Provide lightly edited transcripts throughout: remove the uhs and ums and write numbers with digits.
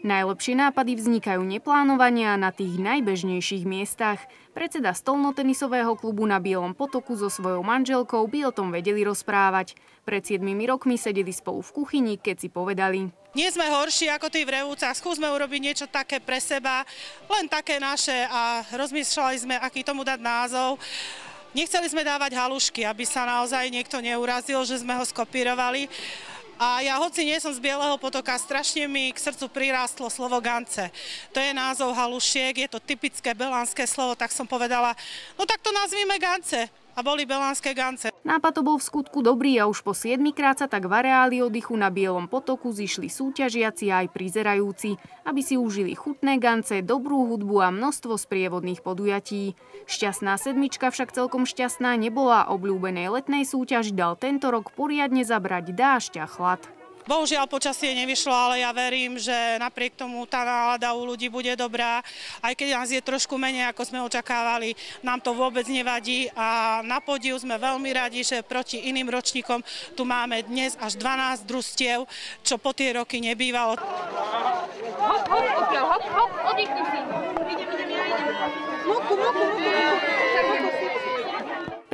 Najlepšie nápady vznikajú neplánovania na tých najbežnejších miestach. Predseda stolnotenisového klubu na Bielom potoku so svojou manželkou by o tom vedeli rozprávať. Pred 7 rokmi sedeli spolu v kuchyni, keď si povedali: Nie sme horší ako tí v Revúcach, skúsme urobiť niečo také pre seba, len také naše, a rozmýšľali sme, aký tomu dať názov. Nechceli sme dávať halušky, aby sa naozaj niekto neurazil, že sme ho skopírovali. A ja, hoci nie som z Bieleho potoka, strašne mi k srdcu prirástlo slovo gance. To je názov halušiek, je to typické belánske slovo, tak som povedala, no tak to nazvime gance. A boli belánske gance. Nápad to bol v skutku dobrý a už po 7-krát sa tak v areáli oddychu na Bielom potoku zišli súťažiaci a aj prizerajúci, aby si užili chutné gance, dobrú hudbu a množstvo sprievodných podujatí. Šťastná sedmička však celkom šťastná nebola, obľúbenej letnej súťaži dal tento rok poriadne zabrať dážď a chlad. Bohužiaľ počasie nevyšlo, ale ja verím, že napriek tomu tá nálada u ľudí bude dobrá. Aj keď nás je trošku menej, ako sme očakávali, nám to vôbec nevadí a na pódiu sme veľmi radi, že proti iným ročníkom tu máme dnes až 12 družstiev, čo po tie roky nebývalo. Hop, oddychni si. Moku.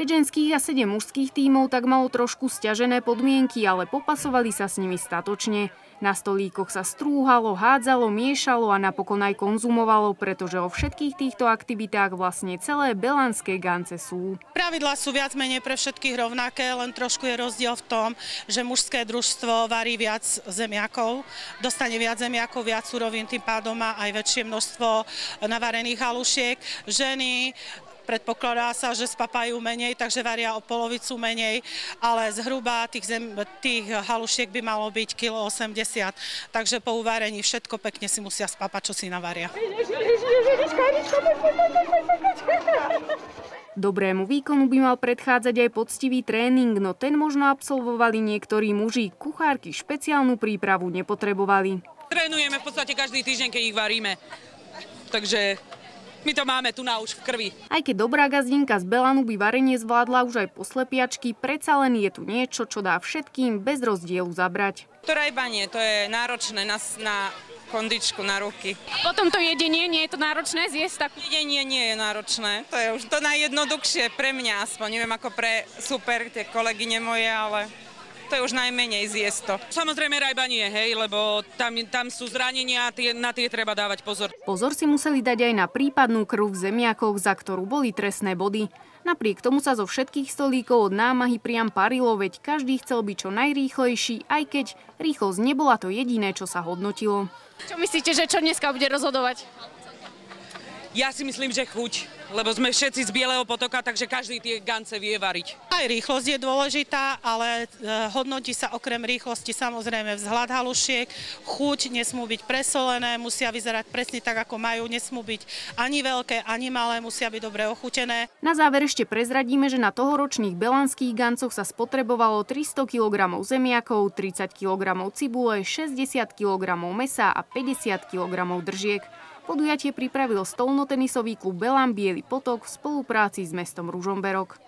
5 ženských a 7 mužských tímov tak malo trošku sťažené podmienky, ale popasovali sa s nimi statočne. Na stolíkoch sa strúhalo, hádzalo, miešalo a napokon aj konzumovalo, pretože o všetkých týchto aktivitách vlastne celé belánske gance sú. Pravidlá sú viac menej pre všetkých rovnaké, len trošku je rozdiel v tom, že mužské družstvo varí viac zemiakov, dostane viac zemiakov, viac surovín, tým pádom má aj väčšie množstvo navarených halušiek. Ženy, predpokladá sa, že spapajú menej, takže varia o polovicu menej, ale zhruba tých halušiek by malo byť 1,80 kg. Takže po uvarení všetko pekne si musia spapať, čo si navaria. Dobrému výkonu by mal predchádzať aj poctivý tréning, no ten možno absolvovali niektorí muži. Kuchárky špeciálnu prípravu nepotrebovali. Trénujeme v podstate každý týždeň, keď ich varíme. Takže my to máme tu už v krvi. Aj keď dobrá gazdinka z Belanu by varenie zvládla už aj po slepiačky, predsa len je tu niečo, čo dá všetkým bez rozdielu zabrať. To rajbanie, to je náročné na kondičku, na ruky. Potom to jedenie, nie je to náročné zjesť takú? Jedenie nie je náročné, to je už to najjednoduchšie pre mňa aspoň. Neviem ako pre tie kolegyne moje, ale to je už najmenej zjesť to. Samozrejme rajbanie, hej, lebo tam sú zranenia, na tie treba dávať pozor. Pozor si museli dať aj na prípadnú krv v zemiakoch, za ktorú boli trestné body. Napriek tomu sa zo všetkých stolíkov od námahy priam parilo, veď každý chcel byť čo najrýchlejší, aj keď rýchlosť nebola to jediné, čo sa hodnotilo. Čo myslíte, že čo dneska bude rozhodovať? Ja si myslím, že chuť, lebo sme všetci z Bieleho potoka, takže každý tie gance vie variť. Aj rýchlosť je dôležitá, ale hodnotí sa okrem rýchlosti samozrejme vzhľad halušiek, chuť, nesmú byť presolené, musia vyzerať presne tak, ako majú, nesmú byť ani veľké, ani malé, musia byť dobre ochutené. Na záver ešte prezradíme, že na tohoročných belanských gancoch sa spotrebovalo 300 kg zemiakov, 30 kg cibule, 60 kg mäsa a 50 kg držiek. Podujatie pripravil stolnotenisový klub Belan Biely potok v spolupráci s mestom Ružomberok.